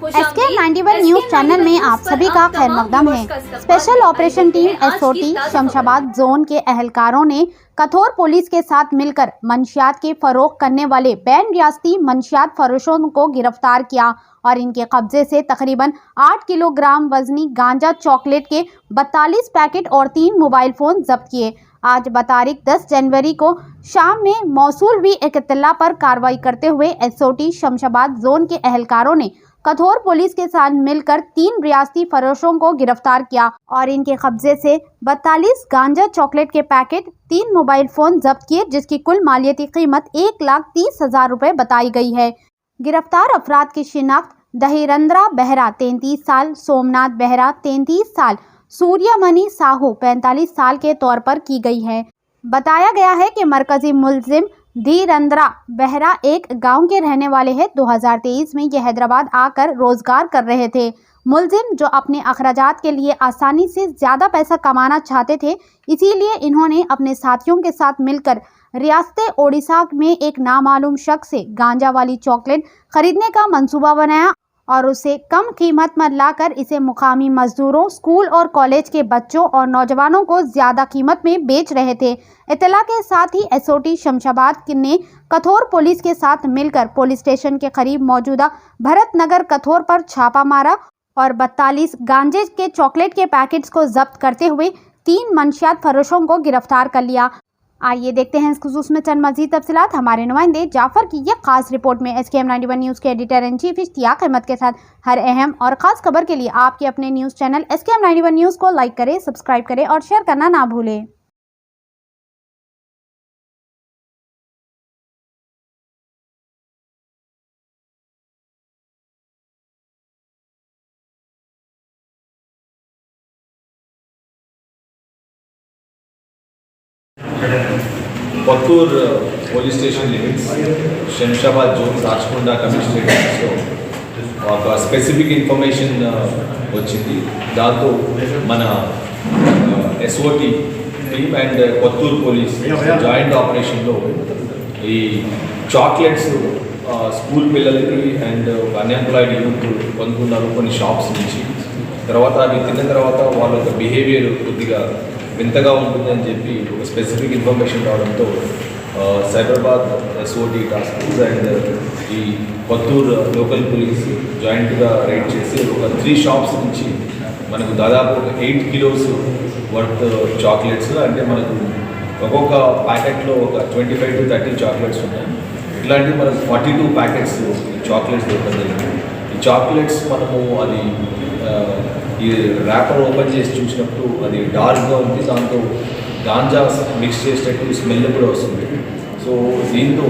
SK91 news channel में आप सभी का खैर मकदम है। Special operation team SOT Shamshabad zone के अहलकारों ने कठोर पुलिस के साथ मिलकर मंशियात के फरोख करने वाले बैन रियासती मंशियात फरोशों को गिरफ्तार किया और इनके कब्जे से तकरीबन 8 किलोग्राम वजनी गांजा चॉकलेट के 42 पैकेट और 3 मोबाइल फोन जब्त किए। आज बतारीख 10 जनवरी को शाम में मौसूल हुई एक इत्तला पर कार्रवाई करते हुए एसओटी शमशाबाद जोन के अहलकारों ने कठोर पुलिस के साथ मिलकर 3 रियासती फरोशों को गिरफ्तार किया और इनके कब्जे से 42 गांजा चॉकलेट के पैकेट, 3 मोबाइल फोन जब्त किए, जिसकी कुल मालियती कीमत 1,30,000 रुपए बताई गई है। गिरफ्तार अफराद की शिनाख्त दहीरंद्रा बेहरा 33 साल, सोमनाथ बेहरा 33 साल, सूर्यमणि साहू 45 साल के तौर पर की गई है। बताया गया है कि मरकजी मुलजिम धीरंद्रा बेहरा एक गांव के रहने वाले हैं। 2023 में ये हैदराबाद आकर रोजगार कर रहे थे। मुलजिम जो अपने अखराजात के लिए आसानी से ज़्यादा पैसा कमाना चाहते थे, इसीलिए इन्होंने अपने साथियों के साथ मिलकर रियासत ओडिशा में एक नामालूम शख्स से गांजा वाली चॉकलेट खरीदने का मंसूबा बनाया और उसे कम कीमत में लाकर इसे मुकामी मजदूरों, स्कूल और कॉलेज के बच्चों और नौजवानों को ज़्यादा कीमत में बेच रहे थे। इत्तला के साथ ही एसओटी शमशाबाद ने कठोर पुलिस के साथ मिलकर पुलिस स्टेशन के करीब मौजूदा भरत नगर कठोर पर छापा मारा और 42 गांजे के चॉकलेट के पैकेट्स को जब्त करते हुए 3 मंशियात फरोशों को गिरफ्तार कर लिया। आइए देखते हैं इस खुसूस में चंद मजीद तफसीलात हमारे नुमाइंदे जाफर की यह खास रिपोर्ट में। SKM91 न्यूज़ के editor in chief Ishtiaq Ahmed के साथ हर अहम और ख़ास खबर के लिए आपके अपने न्यूज़ चैनल SKM91 न्यूज़ को लाइक करें, सब्सक्राइब करें और शेयर करना ना भूलें। Kothur police station limits Shamshabad zone Rachakonda కమిషనరేట్స్లో ఒక స్పెసిఫిక్ ఇన్ఫర్మేషన్ వచ్చింది. దాంతో మన SOT team and Kothur police joint ఆపరేషన్లో ఈ చాక్లెట్స్ స్కూల్ పిల్లలకి అండ్ అన్ఎంప్లాయిడ్ యూత్ పొందుతున్నారు కొన్ని షాప్స్ నుంచి. తర్వాత అవి తిన్న తర్వాత వాళ్ళ యొక్క బిహేవియర్ కొద్దిగా వింతగా ఉంటుందని చెప్పి ఒక స్పెసిఫిక్ ఇన్ఫర్మేషన్ రావడంతో Cyberabad SOT task force and ఈ కొత్తూర్ లోకల్ పోలీస్ జాయింట్గా రైడ్ చేసి ఒక 3 షాప్స్ నుంచి మనకు దాదాపు 8 కిలోస్ వర్త్ చాక్లెట్స్, అంటే మనకు ఒక్కొక్క ప్యాకెట్లో ఒక 25 to 30 చాక్లెట్స్ ఉన్నాయి. ఇట్లాంటి మనకు 42 ప్యాకెట్స్ చాక్లెట్స్ దొరకలేదు. ఈ చాక్లెట్స్ మనము అది ఈ ర్యాపర్ ఓపెన్ చేసి చూసినప్పుడు అది డార్క్గా ఉంది, దాంతో గాంజా మిక్స్ చేసేటట్టు స్మెల్ కూడా వస్తుంది. సో దీంతో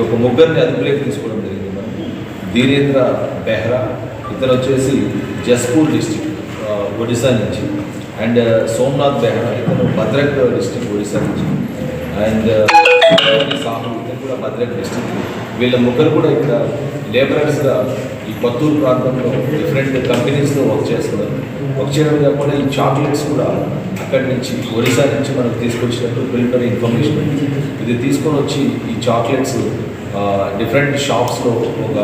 ఒక ముగ్గురిని అదుపులోకి తీసుకోవడం జరిగింది. మనం ధీరేంద్ర బెహ్రా, ఇతను వచ్చేసి జస్పూర్ డిస్టిక్ ఒడిశా నుంచి, అండ్ సోమనాథ్ బెహ్రా ఇతను భద్రక్ డిస్టిక్ ఒడిశా నుంచి, అండ్ సాహు ఇతను కూడా భద్రక్ డిస్టిక్. వీళ్ళ ముగ్గురు కూడా ఇక్కడ లేబరర్స్గా ఈ కొత్తూరు ప్రాంతంలో డిఫరెంట్ కంపెనీస్లో వర్క్ చేస్తున్నారు. వర్క్ చేయడం కాకుండా ఈ చాక్లెట్స్ కూడా అక్కడి నుంచి ఒడిశా నుంచి మనకు తీసుకొచ్చినట్టు ప్రిలిమినరీ ఇన్ఫర్మేషన్ ఉంది. ఇది తీసుకొని వచ్చి ఈ చాక్లెట్స్ డిఫరెంట్ షాప్స్లో ఒక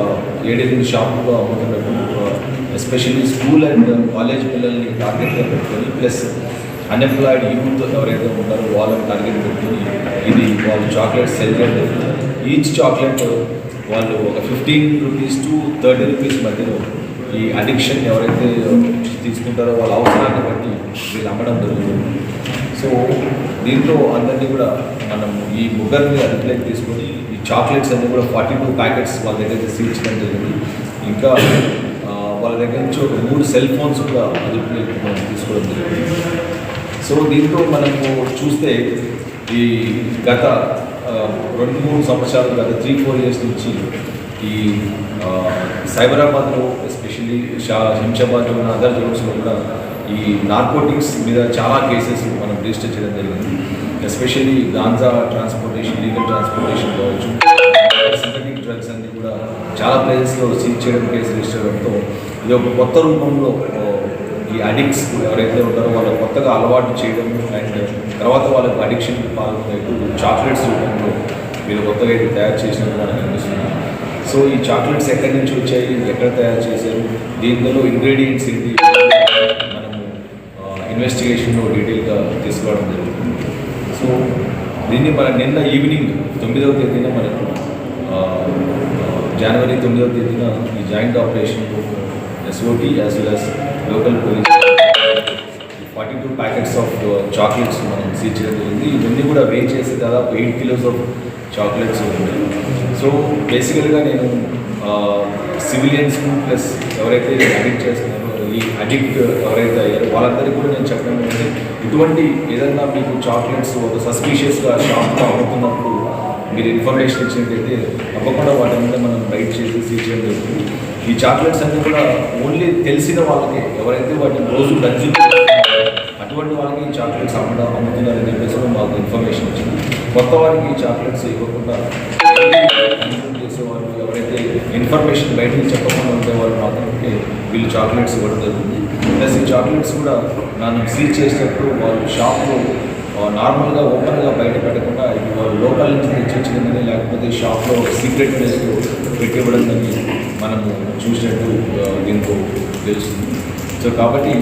7-8 షాపుల్లో అమ్ముతున్నట్టు, ఎస్పెషల్లీ స్కూల్ అండ్ కాలేజ్ పిల్లల్ని టార్గెట్గా పెట్టుకొని, ప్లస్ అన్ఎంప్లాయిడ్ యూత్ ఎవరైతే ఉంటారో వాళ్ళని టార్గెట్ పెట్టుకొని ఇది వాళ్ళు చాక్లెట్స్ సెల్ చేయడం. ఈచ్ చాక్లెట్ వాళ్ళు ఒక 15 రూపీస్ to 30 రూపీస్ మధ్యలో ఈ అడిక్షన్ ఎవరైతే తీసుకుంటారో వాళ్ళ అవసరాన్ని బట్టి వీళ్ళు అమ్మడం జరుగుతుంది. సో దీంట్లో అందరినీ కూడా మనం ఈ ముగ్గురిని అదుపులోకి తీసుకొని ఈ చాక్లెట్స్ అన్నీ కూడా 42 ప్యాకెట్స్ వాళ్ళ దగ్గర సీజ్ చేయడం జరిగింది. ఇంకా వాళ్ళ దగ్గర నుంచి ఒక 3 సెల్ ఫోన్స్ కూడా అదుపులోకి మనం తీసుకోవడం జరిగింది. సో దీంట్లో మనము చూస్తే ఈ గత 2-3 సంవత్సరాలు, గత 3-4 ఇయర్స్ నుంచి ఈ సైబరాబాద్లో ఎస్పెషల్లీ శంషాబాద్ జోన్, అదర్ జోన్స్లో కూడా ఈ నార్కోటిక్స్ మీద చాలా కేసెస్ మనం రిజిస్టర్ చేయడం జరిగింది. Especially ganja transportation, legal transportation కావచ్చు, సింథటిక్ డ్రగ్స్ అన్నీ కూడా చాలా ప్లేసెస్లో సీజ్ చేయడం కేసు రిజిస్టర్ అవడంతో ఇది ఒక కొత్త రూపంలో ఈ అడిక్ట్స్ ఎవరైతే ఉంటారో వాళ్ళు కొత్తగా అలవాటు చేయడం అండ్ తర్వాత వాళ్ళకి అడిక్షన్ పాల్గొనేట్టు చాక్లెట్స్ రూపంలో వీళ్ళు కొత్తగా అయితే తయారు చేసినట్టు మనకు అనిపిస్తుంది. సో ఈ చాక్లెట్స్ ఎక్కడి నుంచి వచ్చాయి, ఎక్కడ తయారు చేశారు, దీనిలో ఇంగ్రీడియంట్స్ ఏంటి మనము ఇన్వెస్టిగేషన్లో డీటెయిల్గా తీసుకోవడం జరుగుతుంది. సో దీన్ని మన నిన్న ఈవినింగ్ 9వ తేదీన మనకు జనవరి 9వ తేదీన ఈ joint operation SOT as well as local police 42 packets of chocolates మనం సీజ్ చేయడం జరిగింది. ఇవన్నీ కూడా వెయిట్ చేసి దాదాపు 8 కిలోస్ ఆఫ్ చాక్లెట్స్ ఉన్నాయి. సో బేసికల్గా నేను సివిలియన్స్ ప్లస్ ఎవరైతే అడిక్ట్ చేస్తున్నారో ఈ అడిక్ట్ ఎవరైతే అయ్యారో వాళ్ళందరికీ కూడా నేను చెప్పడం ఏంటంటే ఇటువంటి ఏదన్నా మీకు చాక్లెట్స్ ఒక సస్పీషియస్గా షాప్లో అమ్ముతున్నప్పుడు మీరు ఇన్ఫర్మేషన్ ఇచ్చినట్టయితే తప్పకుండా వాటి మీద మనం రైట్ చేసి సీజ్ చేయడం జరుగుతుంది. ఈ చాక్లెట్స్ అన్నీ కూడా ఓన్లీ తెలిసిన వాళ్ళకి ఎవరైతే వాటిని రోజు కన్జ్యూమ్ అటువంటి వాళ్ళకి ఈ చాక్లెట్స్ అమ్ముతున్నారని చెప్పేసి మాకు ఇన్ఫర్మేషన్ వచ్చింది. కొత్త వారికి ఈ చాక్లెట్స్ ఇవ్వకుండా కన్జ్యూమ్ చేసేవాళ్ళు ఎవరైతే ఇన్ఫర్మేషన్ బయట నుంచి చెప్పకుండా ఉండేవాళ్ళు మాత్రమే వీళ్ళు చాక్లెట్స్ ఇవ్వడం జరుగుతుంది. ప్లస్ ఈ చాక్లెట్స్ కూడా నన్ను సీజ్ చేసినప్పుడు వాళ్ళు షాప్లో నార్మల్గా ఓపెన్గా బయట పెట్టకుండా ఇది వాళ్ళు లోకల్ నుంచి తెచ్చిచ్చిందని లేకపోతే షాప్లో సీక్రెట్ ప్లేస్లో పెట్టివ్వడం అని మనము చూసినట్టు దీంతో తెలుస్తుంది. సో కాబట్టి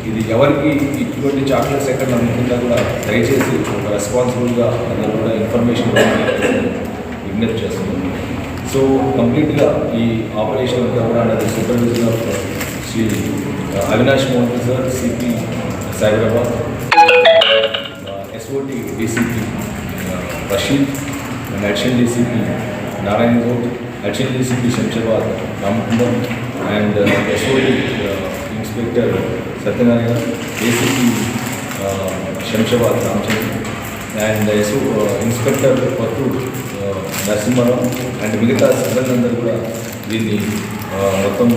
ఇది ఎవరికి ఇటువంటి చాక్లెట్స్ ఎక్కడ అమ్ముతుందా కూడా దయచేసి ఒక రెస్పాన్సిబుల్గా అందరూ కూడా ఇన్ఫర్మేషన్ విజ్ఞప్తి చేస్తున్నాం. సో కంప్లీట్గా ఈ ఆపరేషన్ అంతా కూడా under supervision of Shri Avinash Mohan sir, CP Cyberabad, SOT DCP Rasheed and additional DCP Narayana Goud, additional DCP Shamshabad Ramakundam and SOT inspector Satyanarayana, ACP Shamshabad Ramachandra and inspector Pattur Narasimha Rao and మిగతా సిబ్బంది కూడా దీన్ని మొత్తం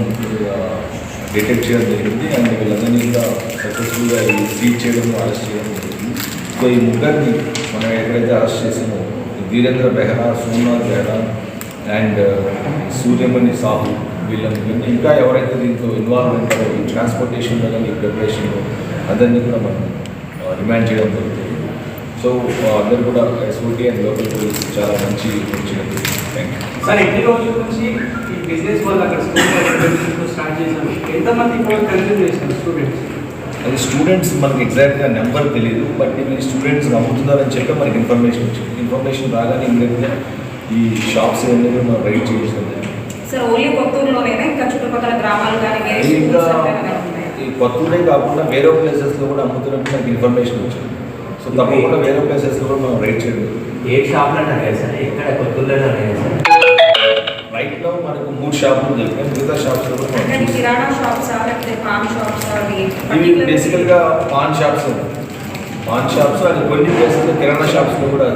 డిటెక్ట్ చేయడం జరిగింది. అండ్ వీళ్ళందరినీ కూడా సక్సెస్ఫుల్గా సీజ్ చేయడం, అరెస్ట్ చేయడం జరిగింది. సో ఈ ముగ్గురిని మనం ఎక్కడైతే అరెస్ట్ చేసామో వీరేంద్ర బెహ్రా, సోమనాథ్ బెహ్రా అండ్ సూర్యమణి సాహు వీళ్ళని ఇంకా ఎవరైతే దీంట్లో ఇన్వాల్వ్ ఉంటారో ఈ ట్రాన్స్పోర్టేషన్లో కానీ ఈ ప్రిపరేషన్లో అందరినీ కూడా మనం రిమాండ్ చేయడం జరుగుతుంది. సో అందరూ కూడా ఎస్ఓటీ అండ్ లోకల్ పోలీస్ చాలా మంచి వచ్చినట్టు. Thank you sir. ఎన్ని రోజుల నుంచి ఈ బిజినెస్ వాళ్ళు అక్కడ స్టార్ట్ చేశారు? ఎంతమంది కన్జ్యూమ్ చేశారు స్టూడెంట్స్? అది స్టూడెంట్స్ మనకి ఎగ్జాక్ట్గా నెంబర్ తెలియదు, బట్ ఇవి స్టూడెంట్స్ అమ్ముతున్నారని చెప్పి మనకి ఇన్ఫర్మేషన్ వచ్చింది. ఇన్ఫర్మేషన్ రాగానే ఇమ్మీడియట్గా ఈ షాప్స్ ఏమైనా కూడా మనం రైడ్ చేస్తుంది. సార్ ఓన్లీ కొత్తూరులోనేనా ఇంకా చుట్టుపక్కల గ్రామాలు కానీ వేరే ఇంకా schools అట్లా ఉన్నాయా? ఈ కొత్తూరే కాకుండా వేరే ప్లేసెస్లో కూడా అమ్ముతున్నట్టు మనకి ఇన్ఫర్మేషన్ వచ్చింది. సో తప్పకుండా వేరే ప్లేసెస్లో కూడా మనం రైడ్ చేయడం. ఏ షాప్లో ఉన్నాయి సార్? ఎక్కడ కొత్తూరులోనే ఉన్నాయి సార్? రైట్లో మనకు 3 షాపులు దొరికాయి. మిగతా షాప్స్లో కూడా మనం అంటే చూస్తాం. కిరాణా షాప్స్ లేకపోతే పాన్ షాప్స్ ఇవి బేసికల్గా పాన్ షాప్స్ అది కొన్ని ప్లేసెస్లో కిరాణా షాప్స్లో కూడా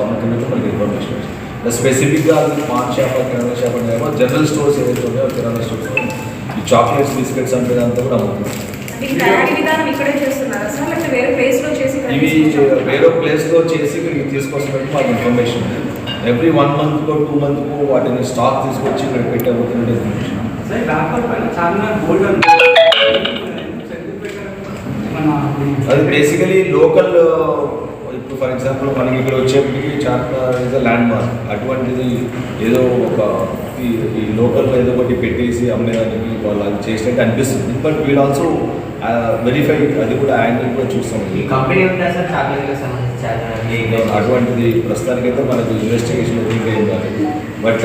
అమ్ముతున్నట్టు మనకి ఇన్ఫర్మేషన్ వచ్చింది. స్పెసిఫిక్గా అది పాన్ షాప్, కిరాణా షాప్ అంటే జనరల్ స్టోర్స్ ఏవైతే ఉన్నాయో కిరాణా స్టోర్స్ ఈ చాక్లెట్స్, బిస్కెట్స్ అంటే అంతా కూడా అమ్ముతుంది. తయారీ విధానం ఇక్కడే చేస్తున్నారా సార్ లేకపోతే వేరే ప్లేస్ లో చేసి ఇక్కడ ఇవి తీసుకొచ్చారా? వేరే ప్లేస్లో చేసి ఇక్కడికి తీసుకొస్తున్నట్టు మాకు ఇన్ఫర్మేషన్ ఉంది. ఎవ్రీ 1 మంత్కో 2 మంత్కో వాటిని స్టాక్ తీసుకొచ్చి ఇక్కడ పెట్టి అమ్ముతున్నట్టు ఇన్ఫర్మేషన్. సార్ వ్యాపార పైన చాలా గోల్డ్ అది బేసికలీ లోకల్. ఇప్పుడు ఫర్ ఎగ్జాంపుల్ మనకి ఇక్కడ వచ్చేప్పటికి Charminar is a land mark. అటువంటిది ఏదో ఒక ఈ లోకల్లో ఏదో ఒకటి పెట్టేసి అమ్మేదానికి వాళ్ళు అది చేసినట్టు అనిపిస్తుంది. బట్ వీల్ ఆల్సో వెరిఫై, అది కూడా యాంగిల్ కూడా చూస్తాం. ఈ కంపెనీ ఉంటా సార్ చాక్లెట్కి సంబంధించి? అటువంటిది ప్రస్తుతానికైతే మనకు ఇన్వెస్టిగేషన్ ఇంకా ఏం కాలేదు. బట్